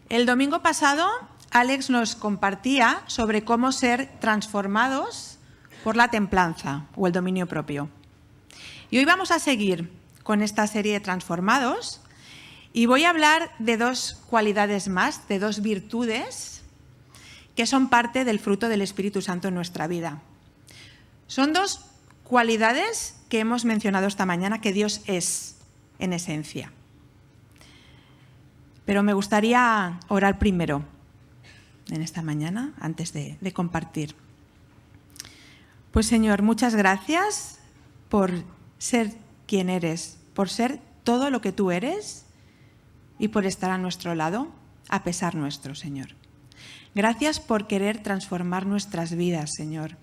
El domingo pasado, Alex nos compartía sobre cómo ser transformados por la templanza o el dominio propio. Y hoy vamos a seguir con esta serie de transformados y voy a hablar de dos cualidades más, de dos virtudes que son parte del fruto del Espíritu Santo en nuestra vida. Son dos cualidades que hemos mencionado esta mañana que Dios es en esencia. Pero me gustaría orar primero en esta mañana, antes de compartir. Pues Señor, muchas gracias por ser quien eres, por ser todo lo que tú eres y por estar a nuestro lado, a pesar nuestro, Señor. Gracias por querer transformar nuestras vidas, Señor,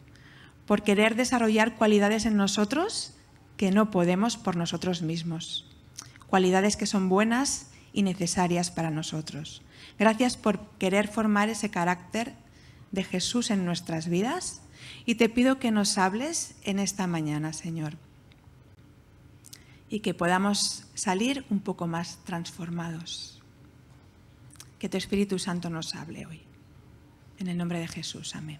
por querer desarrollar cualidades en nosotros que no podemos por nosotros mismos, cualidades que son buenas y necesarias para nosotros. Gracias por querer formar ese carácter de Jesús en nuestras vidas y te pido que nos hables en esta mañana, Señor, y que podamos salir un poco más transformados. Que tu Espíritu Santo nos hable hoy. En el nombre de Jesús, amén.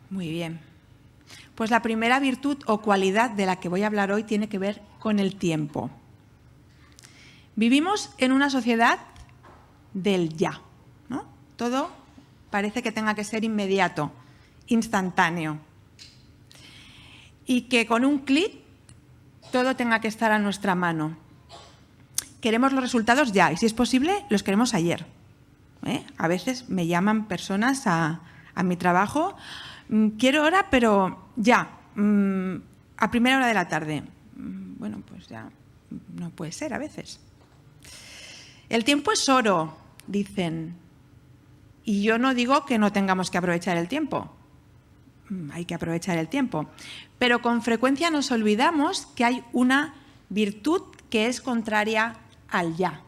Muy bien. Pues la primera virtud o cualidad de la que voy a hablar hoy tiene que ver con el tiempo. Vivimos en una sociedad del ya, ¿no? Todo parece que tenga que ser inmediato, instantáneo. Y que con un clic todo tenga que estar a nuestra mano. Queremos los resultados ya y si es posible los queremos ayer. A veces me llaman personas a mi trabajo, quiero hora pero ya, a primera hora de la tarde. Bueno, pues ya no puede ser a veces. El tiempo es oro, dicen, y yo no digo que no tengamos que aprovechar el tiempo. Hay que aprovechar el tiempo, pero con frecuencia nos olvidamos que hay una virtud que es contraria al ya,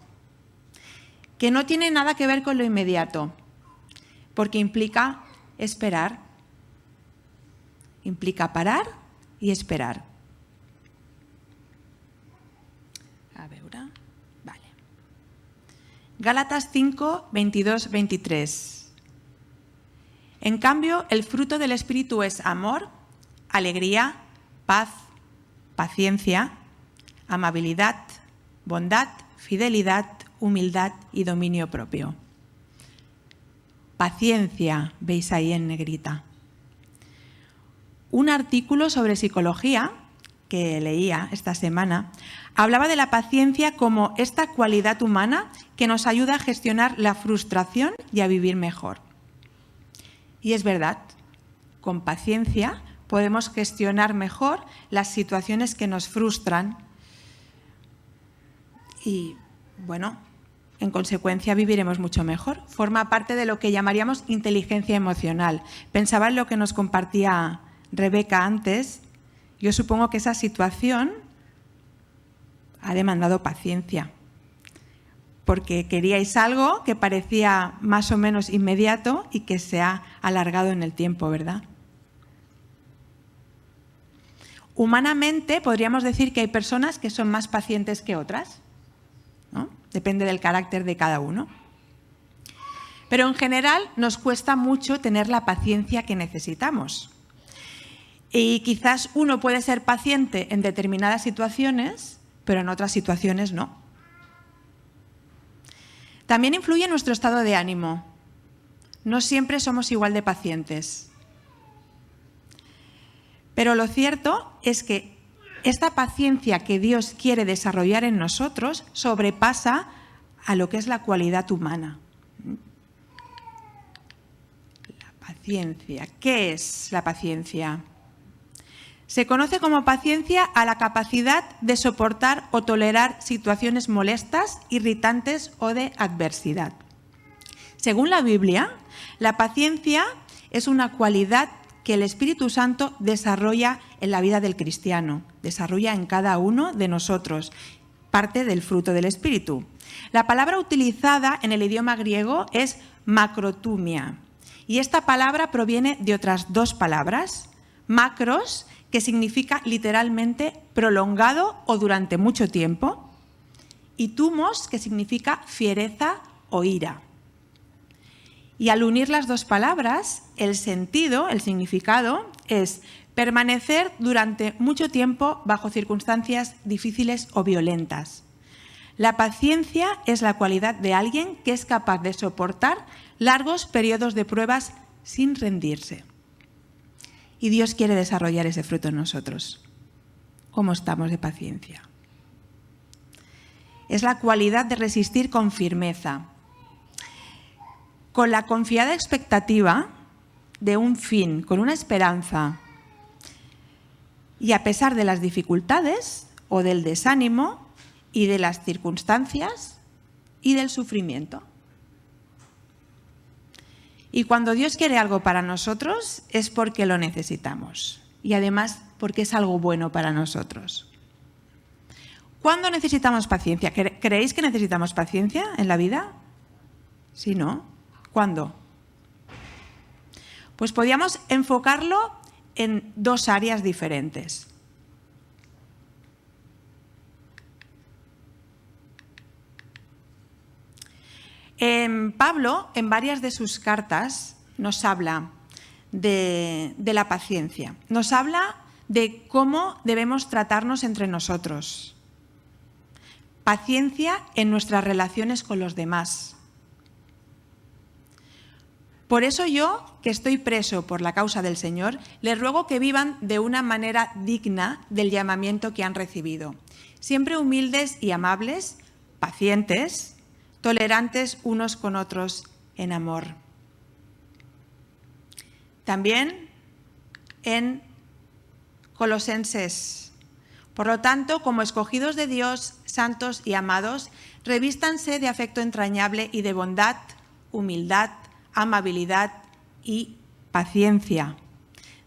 que no tiene nada que ver con lo inmediato, porque implica esperar, implica parar y esperar. Gálatas 5, 22, 23. En cambio, el fruto del Espíritu es amor, alegría, paz, paciencia, amabilidad, bondad, fidelidad, humildad y dominio propio. Paciencia, veis ahí en negrita. Un artículo sobre psicología que leía esta semana hablaba de la paciencia como esta cualidad humana que nos ayuda a gestionar la frustración y a vivir mejor. Y es verdad, con paciencia podemos gestionar mejor las situaciones que nos frustran y, bueno, en consecuencia viviremos mucho mejor. Forma parte de lo que llamaríamos inteligencia emocional. Pensaba en lo que nos compartía Rebeca antes. Yo supongo que esa situación ha demandado paciencia, porque queríais algo que parecía más o menos inmediato y que se ha alargado en el tiempo, ¿verdad? Humanamente podríamos decir que hay personas que son más pacientes que otras, ¿no? Depende del carácter de cada uno. Pero en general nos cuesta mucho tener la paciencia que necesitamos. Y quizás uno puede ser paciente en determinadas situaciones, pero en otras situaciones no. También influye nuestro estado de ánimo. No siempre somos igual de pacientes. Pero lo cierto es que esta paciencia que Dios quiere desarrollar en nosotros sobrepasa a lo que es la cualidad humana. La paciencia. ¿Qué es la paciencia? Se conoce como paciencia a la capacidad de soportar o tolerar situaciones molestas, irritantes o de adversidad. Según la Biblia, la paciencia es una cualidad que el Espíritu Santo desarrolla en la vida del cristiano, desarrolla en cada uno de nosotros, parte del fruto del Espíritu. La palabra utilizada en el idioma griego es macrotumia, y esta palabra proviene de otras dos palabras, macros, que significa literalmente prolongado o durante mucho tiempo, y tumos, que significa fiereza o ira. Y al unir las dos palabras, el sentido, el significado, es permanecer durante mucho tiempo bajo circunstancias difíciles o violentas. La paciencia es la cualidad de alguien que es capaz de soportar largos periodos de pruebas sin rendirse. Y Dios quiere desarrollar ese fruto en nosotros. ¿Cómo estamos de paciencia? Es la cualidad de resistir con firmeza, con la confiada expectativa de un fin, con una esperanza. Y a pesar de las dificultades o del desánimo y de las circunstancias y del sufrimiento. Y cuando Dios quiere algo para nosotros es porque lo necesitamos y además porque es algo bueno para nosotros. ¿Cuándo necesitamos paciencia? ¿Creéis que necesitamos paciencia en la vida? ¿Sí, no? ¿Cuándo? Pues podríamos enfocarlo en dos áreas diferentes. Pablo, en varias de sus cartas, nos habla de la paciencia. Nos habla de cómo debemos tratarnos entre nosotros. Paciencia en nuestras relaciones con los demás. Por eso yo, que estoy preso por la causa del Señor, les ruego que vivan de una manera digna del llamamiento que han recibido. Siempre humildes y amables, pacientes, tolerantes unos con otros en amor. También en Colosenses. Por lo tanto, como escogidos de Dios, santos y amados, revístanse de afecto entrañable y de bondad, humildad, amabilidad y paciencia,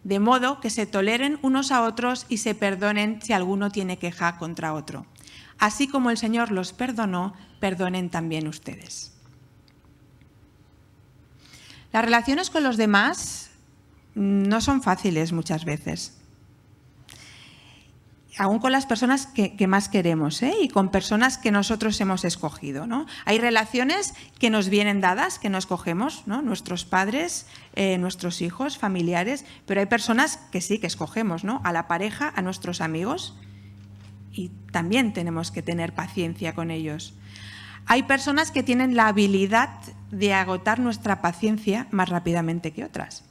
de modo que se toleren unos a otros y se perdonen si alguno tiene queja contra otro. Así como el Señor los perdonó, perdonen también ustedes. Las relaciones con los demás no son fáciles muchas veces. Aún con las personas que más queremos, y con personas que nosotros hemos escogido, ¿no? Hay relaciones que nos vienen dadas, que no escogemos, ¿no? Nuestros padres, nuestros hijos, familiares, pero hay personas que sí, que escogemos, ¿no? A la pareja, a nuestros amigos, y también tenemos que tener paciencia con ellos. Hay personas que tienen la habilidad de agotar nuestra paciencia más rápidamente que otras.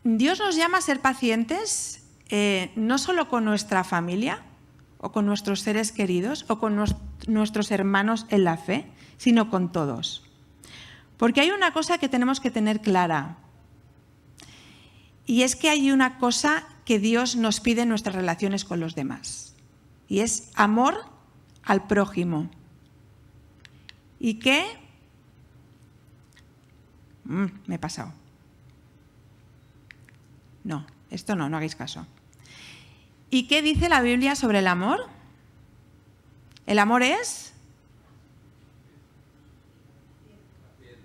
Dios nos llama a ser pacientes no solo con nuestra familia o con nuestros seres queridos o con nuestros hermanos en la fe, sino con todos. Porque hay una cosa que tenemos que tener clara, y es que hay una cosa que Dios nos pide en nuestras relaciones con los demás, y es amor al prójimo. ¿Y qué? Me he pasado. No, esto no hagáis caso. ¿Y qué dice la Biblia sobre el amor? El amor es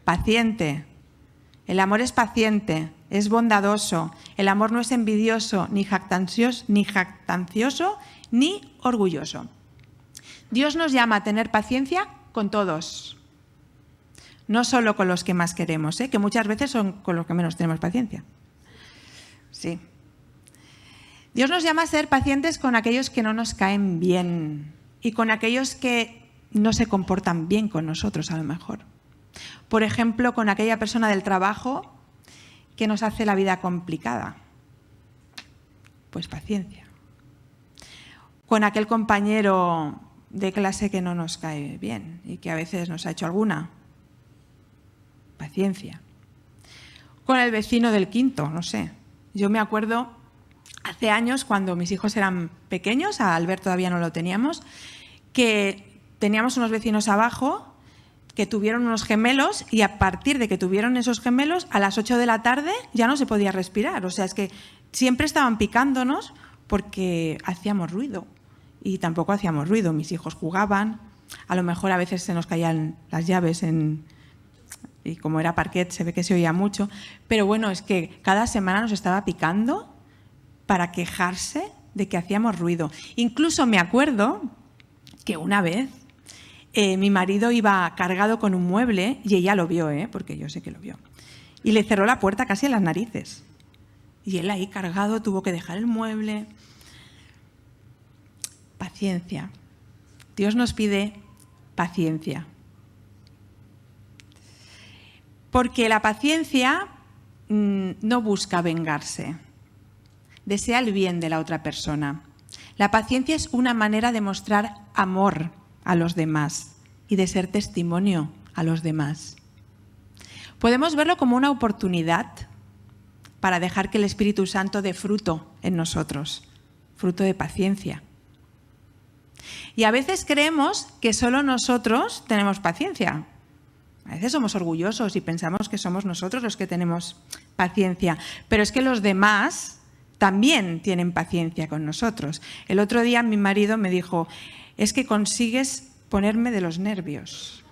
paciente. El amor es paciente, es bondadoso. El amor no es envidioso, ni jactancioso, ni orgulloso. Dios nos llama a tener paciencia con todos, no solo con los que más queremos, que muchas veces son con los que menos tenemos paciencia. Sí. Dios nos llama a ser pacientes con aquellos que no nos caen bien y con aquellos que no se comportan bien con nosotros, a lo mejor. Por ejemplo, con aquella persona del trabajo que nos hace la vida complicada. Pues paciencia. Con aquel compañero de clase que no nos cae bien y que a veces nos ha hecho alguna. Paciencia. Con el vecino del quinto, no sé. Yo me acuerdo hace años, cuando mis hijos eran pequeños, a Albert todavía no lo teníamos, que teníamos unos vecinos abajo que tuvieron unos gemelos, y a partir de que tuvieron esos gemelos, a las 8 de la tarde ya no se podía respirar. O sea, es que siempre estaban picándonos porque hacíamos ruido, y tampoco hacíamos ruido. Mis hijos jugaban, a lo mejor a veces se nos caían las llaves y como era parquet se ve que se oía mucho, pero bueno, es que cada semana nos estaba picando para quejarse de que hacíamos ruido. Incluso me acuerdo que una vez mi marido iba cargado con un mueble y ella lo vio, porque yo sé que lo vio. Y le cerró la puerta casi en las narices. Y él ahí cargado tuvo que dejar el mueble. Paciencia. Dios nos pide paciencia. Porque la paciencia no busca vengarse. Desea el bien de la otra persona. La paciencia es una manera de mostrar amor a los demás y de ser testimonio a los demás. Podemos verlo como una oportunidad para dejar que el Espíritu Santo dé fruto en nosotros, fruto de paciencia. Y a veces creemos que solo nosotros tenemos paciencia. A veces somos orgullosos y pensamos que somos nosotros los que tenemos paciencia, pero es que los demás también tienen paciencia con nosotros. El otro día mi marido me dijo, es que consigues ponerme de los nervios.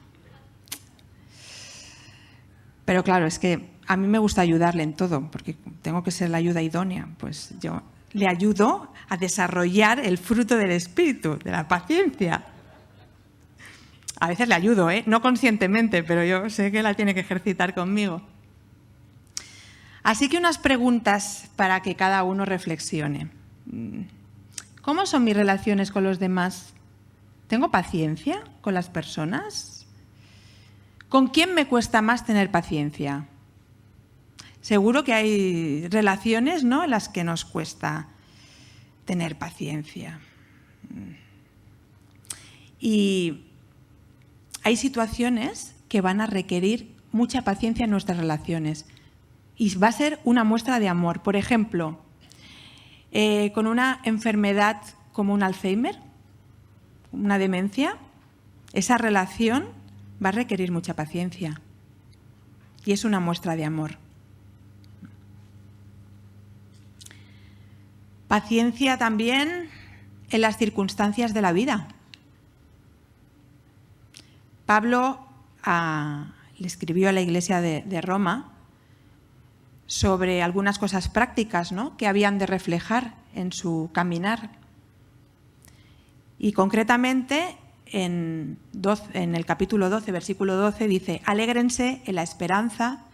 Pero claro, es que a mí me gusta ayudarle en todo, porque tengo que ser la ayuda idónea. Pues yo le ayudo a desarrollar el fruto del Espíritu, de la paciencia. A veces le ayudo, no conscientemente, pero yo sé que la tiene que ejercitar conmigo. Así que unas preguntas para que cada uno reflexione. ¿Cómo son mis relaciones con los demás? ¿Tengo paciencia con las personas? ¿Con quién me cuesta más tener paciencia? Seguro que hay relaciones, ¿no?, en las que nos cuesta tener paciencia. Y hay situaciones que van a requerir mucha paciencia en nuestras relaciones y va a ser una muestra de amor. Por ejemplo, con una enfermedad como un Alzheimer, una demencia, esa relación va a requerir mucha paciencia y es una muestra de amor. Paciencia también en las circunstancias de la vida. Pablo le escribió a la iglesia de Roma sobre algunas cosas prácticas, ¿no?, que habían de reflejar en su caminar. Y concretamente en el capítulo 12, versículo 12, dice: alégrense en la esperanza,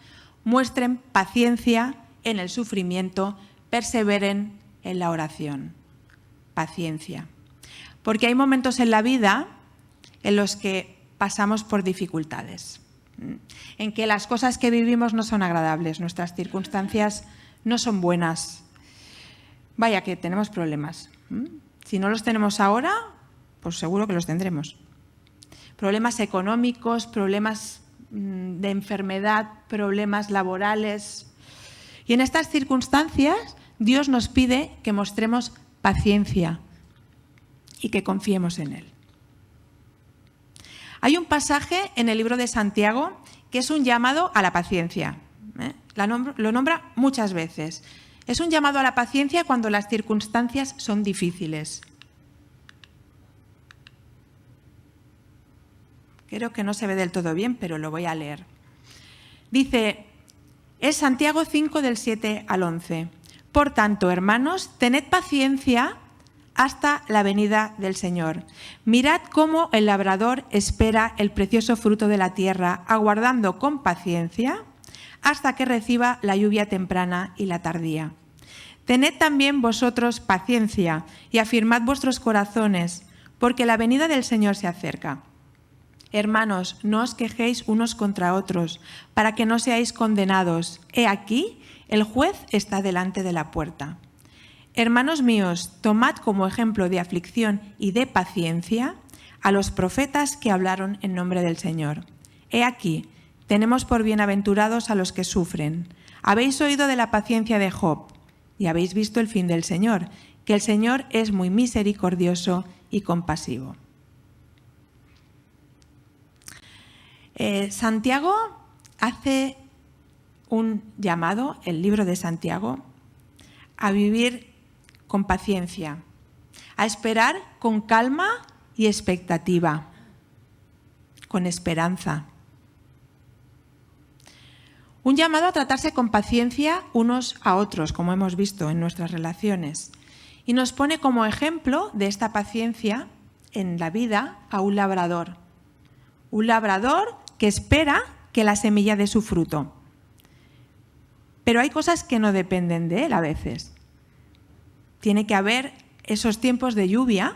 muestren paciencia en el sufrimiento, perseveren en la oración. Paciencia. Porque hay momentos en la vida en los que pasamos por dificultades, en que las cosas que vivimos no son agradables, nuestras circunstancias no son buenas. Vaya que tenemos problemas. Si no los tenemos ahora, pues seguro que los tendremos. Problemas económicos, problemas de enfermedad, problemas laborales. Y en estas circunstancias Dios nos pide que mostremos paciencia y que confiemos en Él. Hay un pasaje en el libro de Santiago que es un llamado a la paciencia. Lo nombra muchas veces. Es un llamado a la paciencia cuando las circunstancias son difíciles. Creo que no se ve del todo bien, pero lo voy a leer. Dice, es Santiago 5 del 7 al 11. Por tanto, hermanos, tened paciencia hasta la venida del Señor. Mirad cómo el labrador espera el precioso fruto de la tierra, aguardando con paciencia hasta que reciba la lluvia temprana y la tardía. Tened también vosotros paciencia y afirmad vuestros corazones, porque la venida del Señor se acerca. Hermanos, no os quejéis unos contra otros, para que no seáis condenados. He aquí, el juez está delante de la puerta. Hermanos míos, tomad como ejemplo de aflicción y de paciencia a los profetas que hablaron en nombre del Señor. He aquí, tenemos por bienaventurados a los que sufren. Habéis oído de la paciencia de Job y habéis visto el fin del Señor, que el Señor es muy misericordioso y compasivo. Santiago hace un llamado, el libro de Santiago, a vivir con paciencia, a esperar con calma y expectativa, con esperanza. Un llamado a tratarse con paciencia unos a otros, como hemos visto en nuestras relaciones, y nos pone como ejemplo de esta paciencia en la vida a un labrador. Un labrador que espera que la semilla dé su fruto. Pero hay cosas que no dependen de él a veces. Tiene que haber esos tiempos de lluvia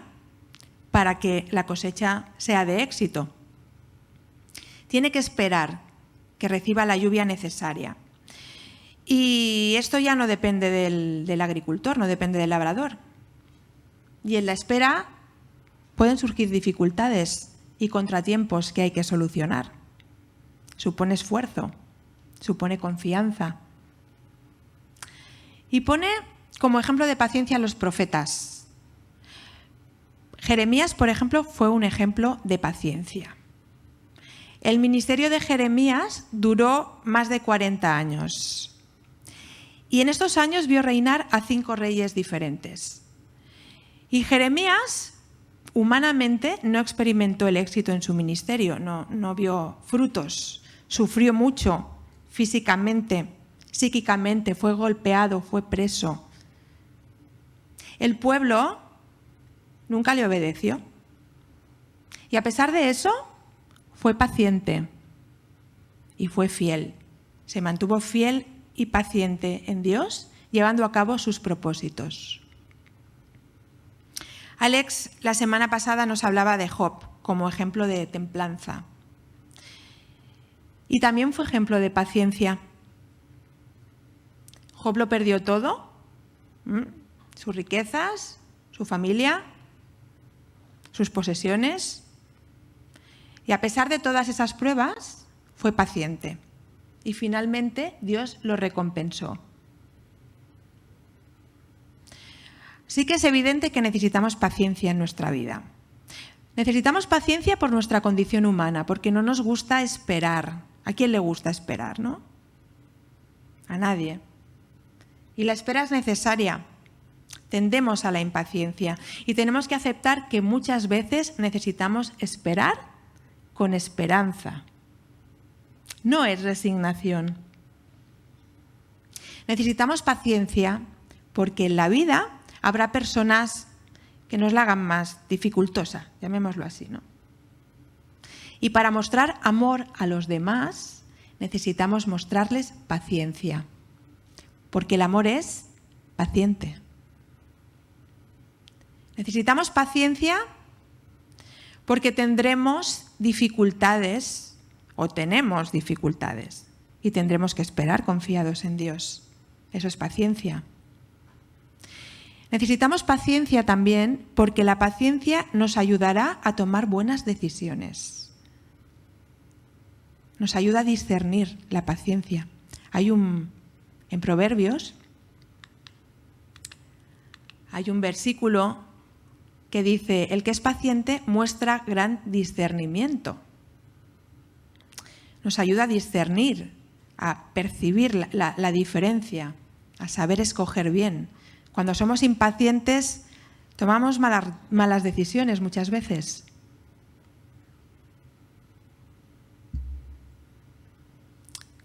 para que la cosecha sea de éxito. Tiene que esperar que reciba la lluvia necesaria. Y esto ya no depende del agricultor, no depende del labrador. Y en la espera pueden surgir dificultades y contratiempos que hay que solucionar. Supone esfuerzo, supone confianza. Y pone como ejemplo de paciencia a los profetas. Jeremías, por ejemplo, fue un ejemplo de paciencia. El ministerio de Jeremías duró más de 40 años. Y en estos años vio reinar a 5 reyes diferentes. Y Jeremías, humanamente, no experimentó el éxito en su ministerio, no vio frutos, sufrió mucho físicamente, psíquicamente, fue golpeado, fue preso. El pueblo nunca le obedeció. Y a pesar de eso, fue paciente y fue fiel. Se mantuvo fiel y paciente en Dios, llevando a cabo sus propósitos. Alex, la semana pasada nos hablaba de Job como ejemplo de templanza. Y también fue ejemplo de paciencia. Job lo perdió todo, sus riquezas, su familia, sus posesiones. Y a pesar de todas esas pruebas, fue paciente. Y finalmente Dios lo recompensó. Sí que es evidente que necesitamos paciencia en nuestra vida. Necesitamos paciencia por nuestra condición humana, porque no nos gusta esperar. ¿A quién le gusta esperar, no? A nadie. Y la espera es necesaria. Tendemos a la impaciencia y tenemos que aceptar que muchas veces necesitamos esperar con esperanza. No es resignación. Necesitamos paciencia porque en la vida habrá personas que nos la hagan más dificultosa, llamémoslo así, ¿no? Y para mostrar amor a los demás necesitamos mostrarles paciencia, porque el amor es paciente. Necesitamos paciencia porque tendremos dificultades o tenemos dificultades y tendremos que esperar confiados en Dios. Eso es paciencia. Necesitamos paciencia también porque la paciencia nos ayudará a tomar buenas decisiones. Nos ayuda a discernir la paciencia. En Proverbios hay un versículo que dice: el que es paciente muestra gran discernimiento. Nos ayuda a discernir, a percibir la diferencia, a saber escoger bien. Cuando somos impacientes, tomamos malas decisiones muchas veces.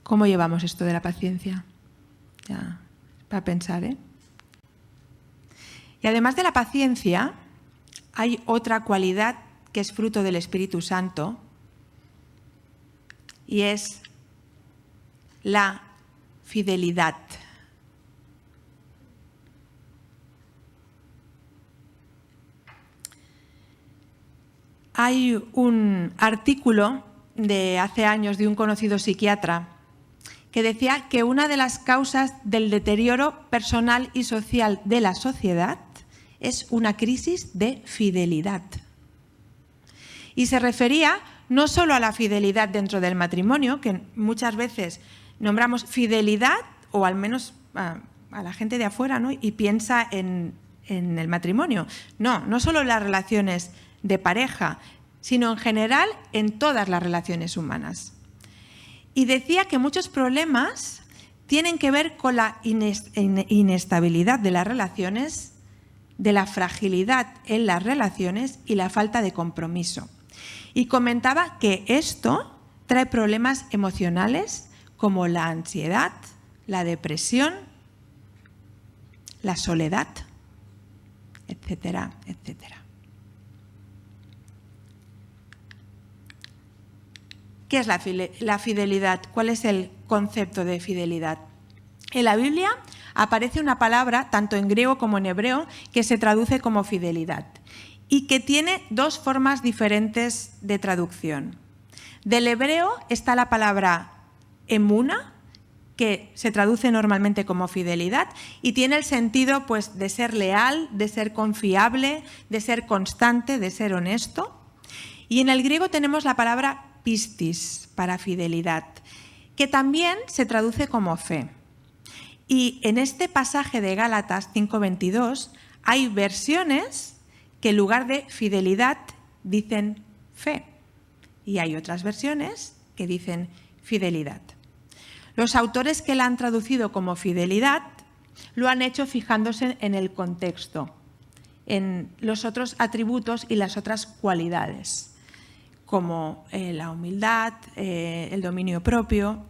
¿Cómo llevamos esto de la paciencia? Ya, para pensar, ¿eh? Y además de la paciencia, hay otra cualidad que es fruto del Espíritu Santo, y es la fidelidad. Hay un artículo de hace años de un conocido psiquiatra que decía que una de las causas del deterioro personal y social de la sociedad es una crisis de fidelidad. Y se refería no solo a la fidelidad dentro del matrimonio, que muchas veces nombramos fidelidad, o al menos a la gente de afuera, ¿no? Y piensa en el matrimonio. No solo en las relaciones de pareja, sino en general en todas las relaciones humanas. Y decía que muchos problemas tienen que ver con la inestabilidad de las relaciones, de la fragilidad en las relaciones y la falta de compromiso. Y comentaba que esto trae problemas emocionales como la ansiedad, la depresión, la soledad. etcétera, etcétera. ¿Qué es la fidelidad? ¿Cuál es el concepto de fidelidad? En la Biblia aparece una palabra, tanto en griego como en hebreo, que se traduce como fidelidad y que tiene dos formas diferentes de traducción. Del hebreo está la palabra emuna, que se traduce normalmente como fidelidad y tiene el sentido, pues, de ser leal, de ser confiable, de ser constante, de ser honesto. Y en el griego tenemos la palabra pistis para fidelidad, que también se traduce como fe. Y en este pasaje de Gálatas 5:22 hay versiones que en lugar de fidelidad dicen fe y hay otras versiones que dicen fidelidad. Los autores que la han traducido como fidelidad lo han hecho fijándose en el contexto, en los otros atributos y las otras cualidades, como la humildad, el dominio propio.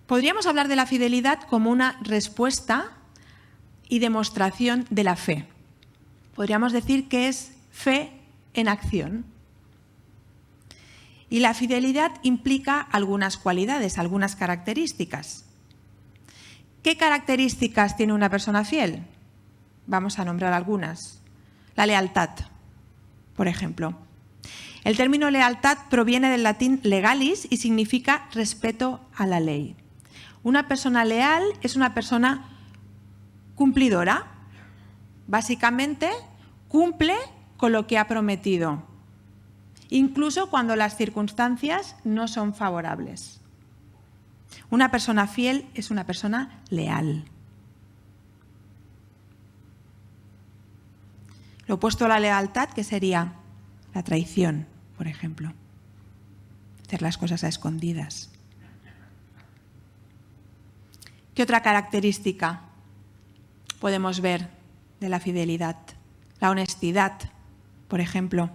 Podríamos hablar de la fidelidad como una respuesta y demostración de la fe. Podríamos decir que es fe en acción. Y la fidelidad implica algunas cualidades, algunas características. ¿Qué características tiene una persona fiel? Vamos a nombrar algunas. La lealtad, por ejemplo. El término lealtad proviene del latín legalis y significa respeto a la ley. Una persona leal es una persona cumplidora. Básicamente, cumple con lo que ha prometido, incluso cuando las circunstancias no son favorables. Una persona fiel es una persona leal. Lo opuesto a la lealtad, que sería la traición, por ejemplo. Hacer las cosas a escondidas. ¿Qué otra característica podemos ver de la fidelidad? La honestidad, por ejemplo.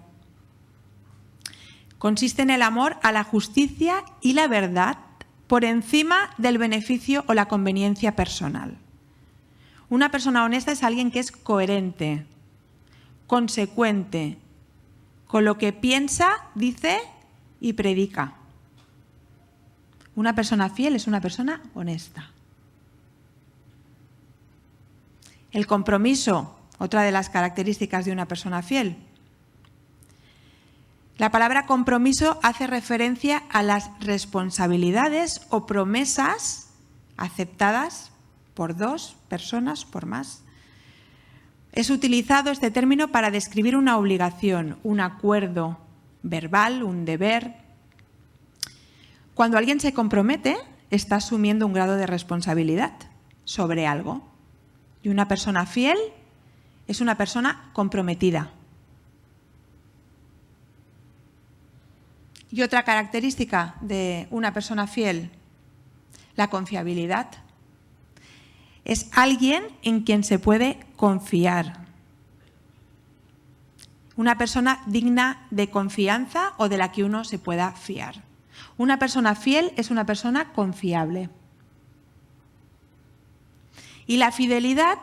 Consiste en el amor a la justicia y la verdad por encima del beneficio o la conveniencia personal. Una persona honesta es alguien que es coherente, consecuente con lo que piensa, dice y predica. Una persona fiel es una persona honesta. El compromiso, otra de las características de una persona fiel. La palabra compromiso hace referencia a las responsabilidades o promesas aceptadas por dos personas, por más. Es utilizado este término para describir una obligación, un acuerdo verbal, un deber. Cuando alguien se compromete, está asumiendo un grado de responsabilidad sobre algo. Y una persona fiel es una persona comprometida. Y otra característica de una persona fiel, la confiabilidad. Es alguien en quien se puede confiar. Una persona digna de confianza o de la que uno se pueda fiar. Una persona fiel es una persona confiable. Y la fidelidad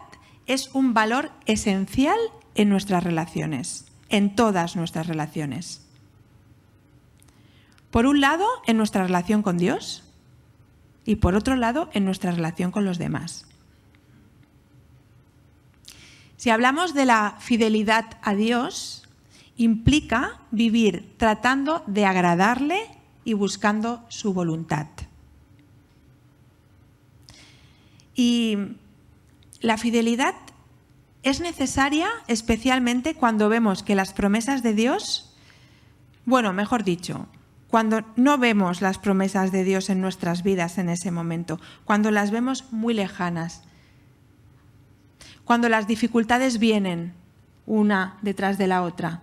es un valor esencial en nuestras relaciones, en todas nuestras relaciones. Por un lado, en nuestra relación con Dios y por otro lado, en nuestra relación con los demás. Si hablamos de la fidelidad a Dios, implica vivir tratando de agradarle y buscando su voluntad. Y la fidelidad es necesaria especialmente cuando vemos que las promesas de Dios, mejor dicho, cuando no vemos las promesas de Dios en nuestras vidas en ese momento, cuando las vemos muy lejanas, cuando las dificultades vienen una detrás de la otra.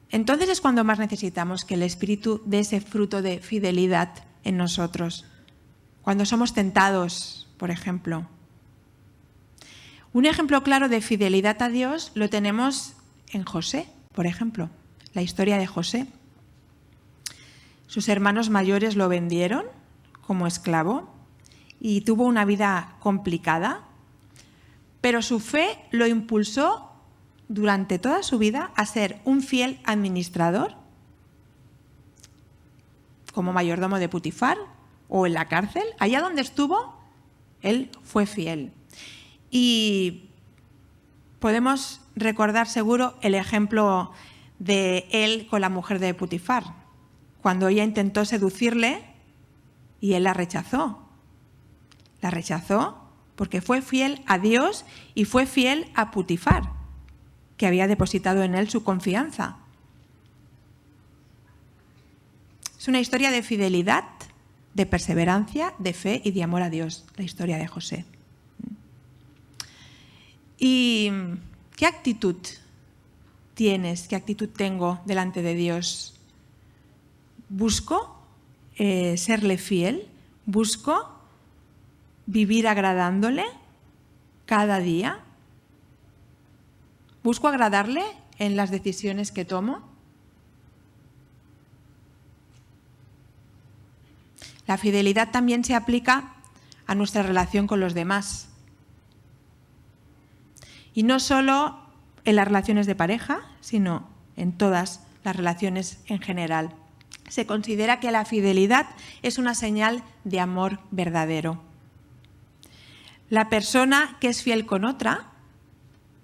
Entonces es cuando más necesitamos que el Espíritu dé ese fruto de fidelidad en nosotros. Cuando somos tentados, por ejemplo. Un ejemplo claro de fidelidad a Dios lo tenemos en José, por ejemplo, la historia de José. Sus hermanos mayores lo vendieron como esclavo y tuvo una vida complicada. pero su fe lo impulsó durante toda su vida a ser un fiel administrador, como mayordomo de Putifar o en la cárcel. Allá donde estuvo, él fue fiel. Y podemos recordar seguro el ejemplo de él con la mujer de Putifar, cuando ella intentó seducirle y él la rechazó. La rechazó porque fue fiel a Dios y fue fiel a Putifar, que había depositado en él su confianza. Es una historia de fidelidad, de perseverancia, de fe y de amor a Dios, la historia de José. ¿Y qué actitud tienes, qué actitud tengo delante de Dios? ¿Busco serle fiel? ¿Busco vivir agradándole cada día? ¿Busco agradarle en las decisiones que tomo? La fidelidad también se aplica a nuestra relación con los demás. Y no solo en las relaciones de pareja, sino en todas las relaciones en general. Se considera que la fidelidad es una señal de amor verdadero. La persona que es fiel con otra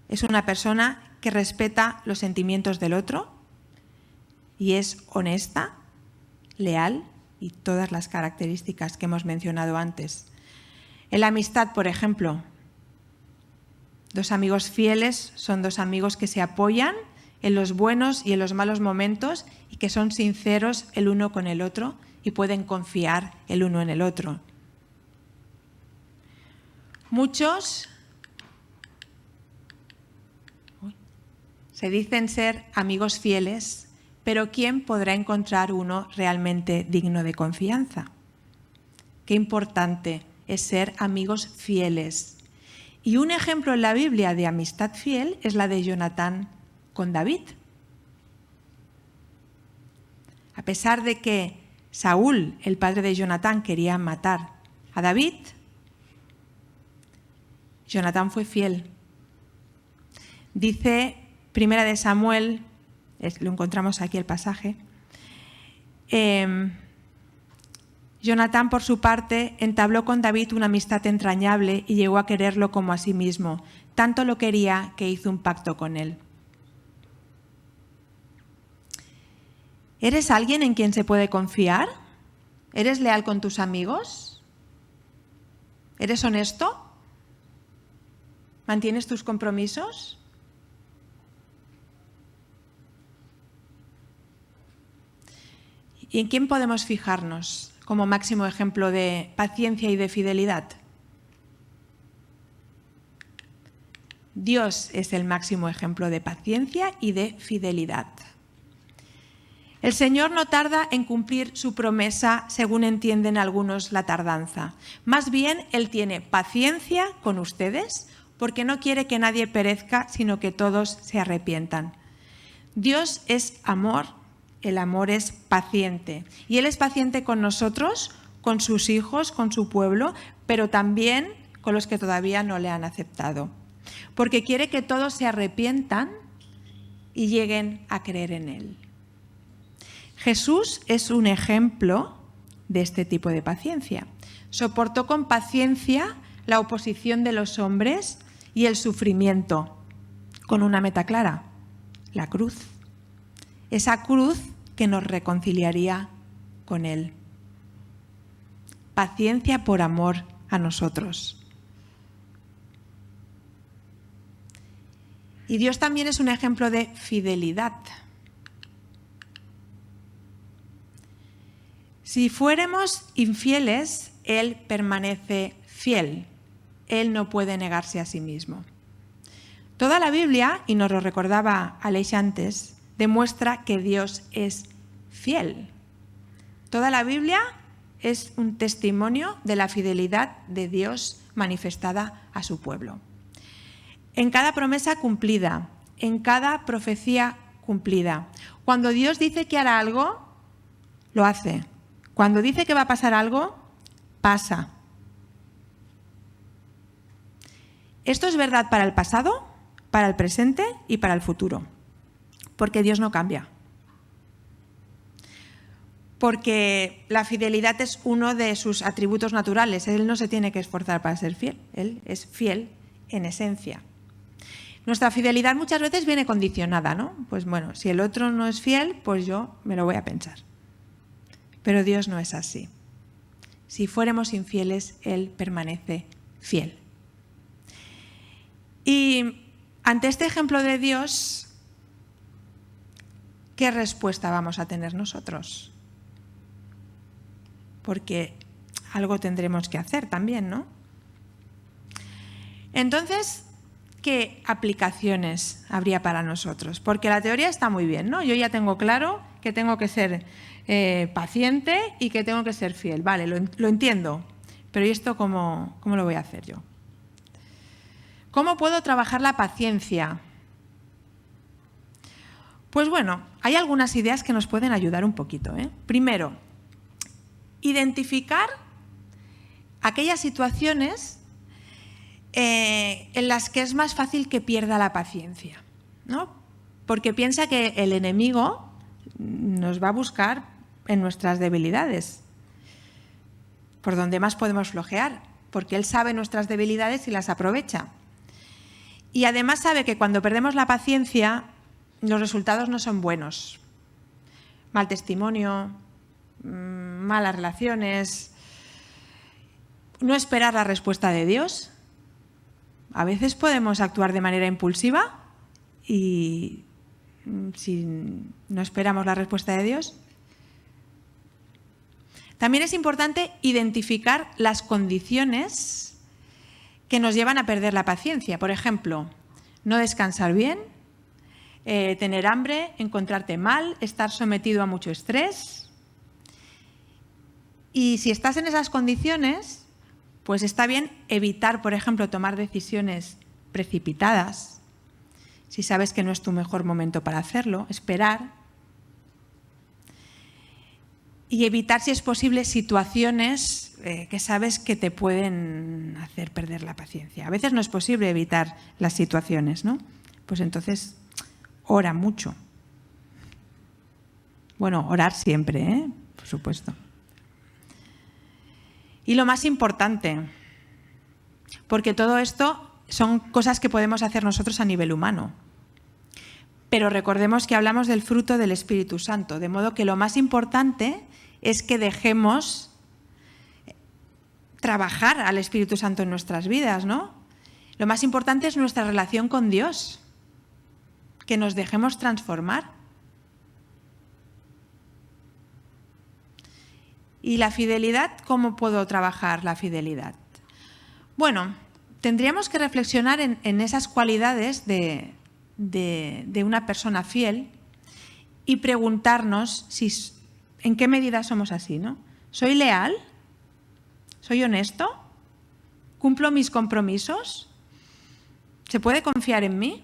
es una persona que respeta los sentimientos del otro y es honesta, leal y todas las características que hemos mencionado antes. En la amistad, por ejemplo, dos amigos fieles son dos amigos que se apoyan en los buenos y en los malos momentos y que son sinceros el uno con el otro y pueden confiar el uno en el otro. Muchos se dicen ser amigos fieles, pero ¿quién podrá encontrar uno realmente digno de confianza? Qué importante es ser amigos fieles. Y un ejemplo en la Biblia de amistad fiel es la de Jonatán con David. A pesar de que Saúl, el padre de Jonatán, quería matar a David, Jonatán fue fiel. Dice Primera de Samuel, lo encontramos aquí el pasaje, Jonatán, por su parte, entabló con David una amistad entrañable y llegó a quererlo como a sí mismo. Tanto lo quería que hizo un pacto con él. ¿Eres alguien en quien se puede confiar? ¿Eres leal con tus amigos? ¿Eres honesto? ¿Mantienes tus compromisos? ¿Y en quién podemos fijarnos como máximo ejemplo de paciencia y de fidelidad? Dios es el máximo ejemplo de paciencia y de fidelidad. El Señor no tarda en cumplir su promesa, según entienden algunos la tardanza. Más bien, Él tiene paciencia con ustedes porque no quiere que nadie perezca, sino que todos se arrepientan. Dios es amor, el amor es paciente. Y Él es paciente con nosotros, con sus hijos, con su pueblo, pero también con los que todavía no le han aceptado. Porque quiere que todos se arrepientan y lleguen a creer en Él. Jesús es un ejemplo de este tipo de paciencia. Soportó con paciencia la oposición de los hombres y el sufrimiento, con una meta clara, la cruz. Esa cruz que nos reconciliaría con Él. Paciencia por amor a nosotros. Y Dios también es un ejemplo de fidelidad. Si fuéramos infieles, Él permanece fiel. Él no puede negarse a sí mismo. Toda la Biblia, y nos lo recordaba Aleix antes, demuestra que Dios es fiel. Toda la Biblia es un testimonio de la fidelidad de Dios manifestada a su pueblo. En cada promesa cumplida, en cada profecía cumplida. Cuando Dios dice que hará algo, lo hace. Cuando dice que va a pasar algo, pasa. Esto es verdad para el pasado, para el presente y para el futuro, porque Dios no cambia. Porque la fidelidad es uno de sus atributos naturales. Él no se tiene que esforzar para ser fiel. Él es fiel en esencia. Nuestra fidelidad muchas veces viene condicionada, ¿no? Pues bueno, si el otro no es fiel, pues yo me lo voy a pensar. Pero Dios no es así. Si fuéramos infieles, Él permanece fiel. Y ante este ejemplo de Dios, ¿qué respuesta vamos a tener nosotros? Porque algo tendremos que hacer también, ¿no? Entonces, ¿qué aplicaciones habría para nosotros? Porque la teoría está muy bien, ¿no? Yo ya tengo claro que tengo que ser paciente y que tengo que ser fiel. Vale, lo entiendo. Pero ¿y esto cómo lo voy a hacer yo? ¿Cómo puedo trabajar la paciencia? Pues bueno, hay algunas ideas que nos pueden ayudar un poquito, ¿eh? Primero, identificar aquellas situaciones en las que es más fácil que pierda la paciencia, ¿no? Porque piensa que el enemigo nos va a buscar en nuestras debilidades, por donde más podemos flojear, porque él sabe nuestras debilidades y las aprovecha. Y además sabe que cuando perdemos la paciencia, los resultados no son buenos. Mal testimonio, malas relaciones, no esperar la respuesta de Dios. A veces podemos actuar de manera impulsiva y si no esperamos la respuesta de Dios. También es importante identificar las condiciones que nos llevan a perder la paciencia. Por ejemplo, no descansar bien, tener hambre, encontrarte mal, estar sometido a mucho estrés. Y si estás en esas condiciones, pues está bien evitar, por ejemplo, tomar decisiones precipitadas. Si sabes que no es tu mejor momento para hacerlo, esperar. Y evitar, si es posible, situaciones que sabes que te pueden hacer perder la paciencia. A veces no es posible evitar las situaciones, ¿no? Pues entonces, ora mucho. Bueno, orar siempre, ¿eh? Por supuesto. Y lo más importante, porque todo esto son cosas que podemos hacer nosotros a nivel humano. Pero recordemos que hablamos del fruto del Espíritu Santo, de modo que lo más importante es que dejemos trabajar al Espíritu Santo en nuestras vidas, ¿no? Lo más importante es nuestra relación con Dios, que nos dejemos transformar. ¿Y la fidelidad? ¿Cómo puedo trabajar la fidelidad? Bueno, tendríamos que reflexionar en esas cualidades de una persona fiel y preguntarnos en qué medida somos así, ¿no? ¿Soy leal? ¿Soy honesto? ¿Cumplo mis compromisos? ¿Se puede confiar en mí?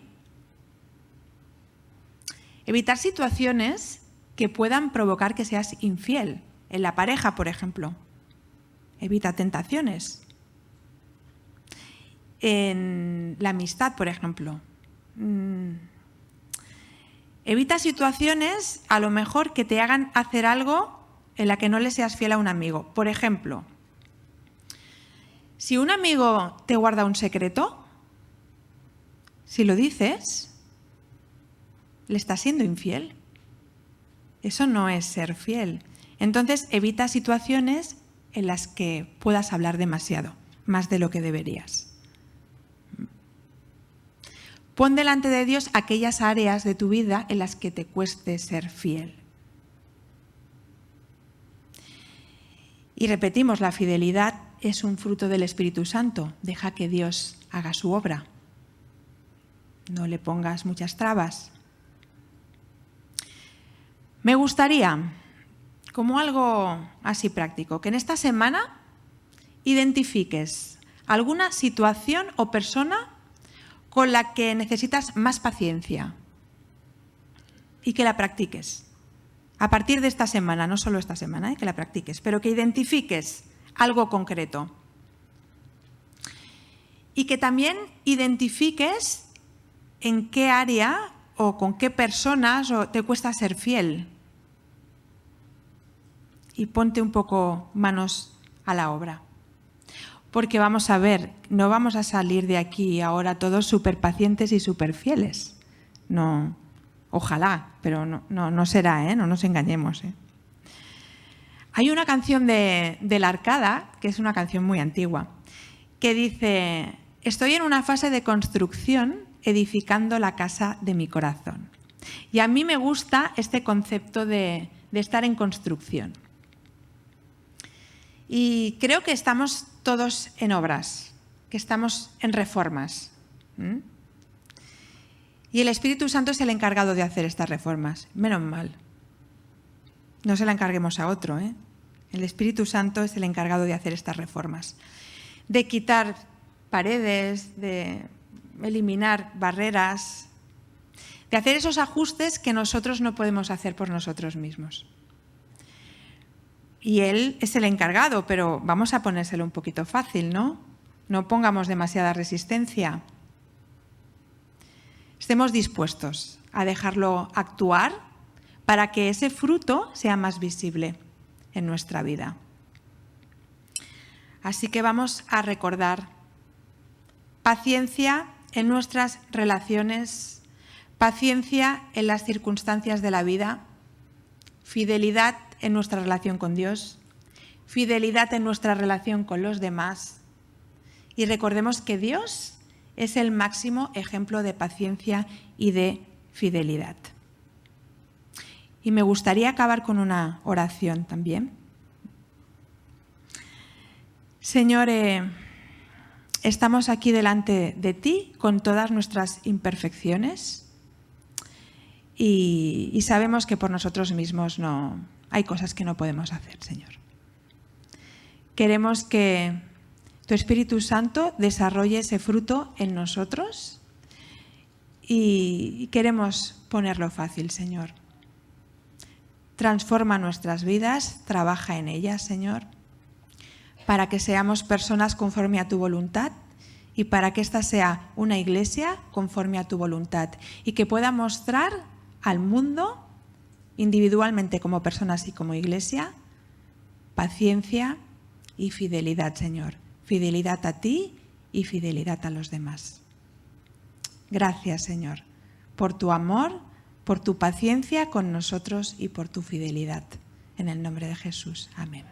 Evitar situaciones que puedan provocar que seas infiel. En la pareja, por ejemplo. Evita tentaciones. En la amistad, por ejemplo. Evita situaciones, a lo mejor, que te hagan hacer algo en la que no le seas fiel a un amigo. Por ejemplo, si un amigo te guarda un secreto, si lo dices, le estás siendo infiel. Eso no es ser fiel. Entonces, evita situaciones en las que puedas hablar demasiado, más de lo que deberías. Pon delante de Dios aquellas áreas de tu vida en las que te cueste ser fiel. Y repetimos, la fidelidad es un fruto del Espíritu Santo. Deja que Dios haga su obra. No le pongas muchas trabas. Me gustaría, como algo así práctico, que en esta semana identifiques alguna situación o persona con la que necesitas más paciencia y que la practiques. A partir de esta semana, no solo esta semana, que la practiques, pero que identifiques algo concreto. y que también identifiques en qué área o con qué personas te cuesta ser fiel. Y ponte un poco manos a la obra. Porque vamos a ver, no vamos a salir de aquí ahora todos súper pacientes y súper fieles. No, ojalá, pero no será, no nos engañemos. Hay una canción de La Arcada, que es una canción muy antigua, que dice: estoy en una fase de construcción edificando la casa de mi corazón. Y a mí me gusta este concepto de estar en construcción. Y creo que estamos todos en obras, que estamos en reformas. Y el Espíritu Santo es el encargado de hacer estas reformas. Menos mal. No se la encarguemos a otro, El Espíritu Santo es el encargado de hacer estas reformas. De quitar paredes, de eliminar barreras, de hacer esos ajustes que nosotros no podemos hacer por nosotros mismos. Y Él es el encargado, pero vamos a ponérselo un poquito fácil, ¿no? No pongamos demasiada resistencia. Estemos dispuestos a dejarlo actuar para que ese fruto sea más visible en nuestra vida. Así que vamos a recordar paciencia en nuestras relaciones, paciencia en las circunstancias de la vida, fidelidad en nuestra relación con Dios, fidelidad en nuestra relación con los demás. Y recordemos que Dios es el máximo ejemplo de paciencia y de fidelidad. Y me gustaría acabar con una oración también. Señor, estamos aquí delante de ti con todas nuestras imperfecciones y sabemos que por nosotros mismos hay cosas que no podemos hacer, Señor. Queremos que tu Espíritu Santo desarrolle ese fruto en nosotros y queremos ponerlo fácil, Señor. Transforma nuestras vidas, trabaja en ellas, Señor, para que seamos personas conforme a tu voluntad y para que esta sea una iglesia conforme a tu voluntad y que pueda mostrar al mundo, individualmente como personas y como iglesia, paciencia y fidelidad, Señor. Fidelidad a ti y fidelidad a los demás. Gracias, Señor, por tu amor, por tu paciencia con nosotros y por tu fidelidad. En el nombre de Jesús. Amén.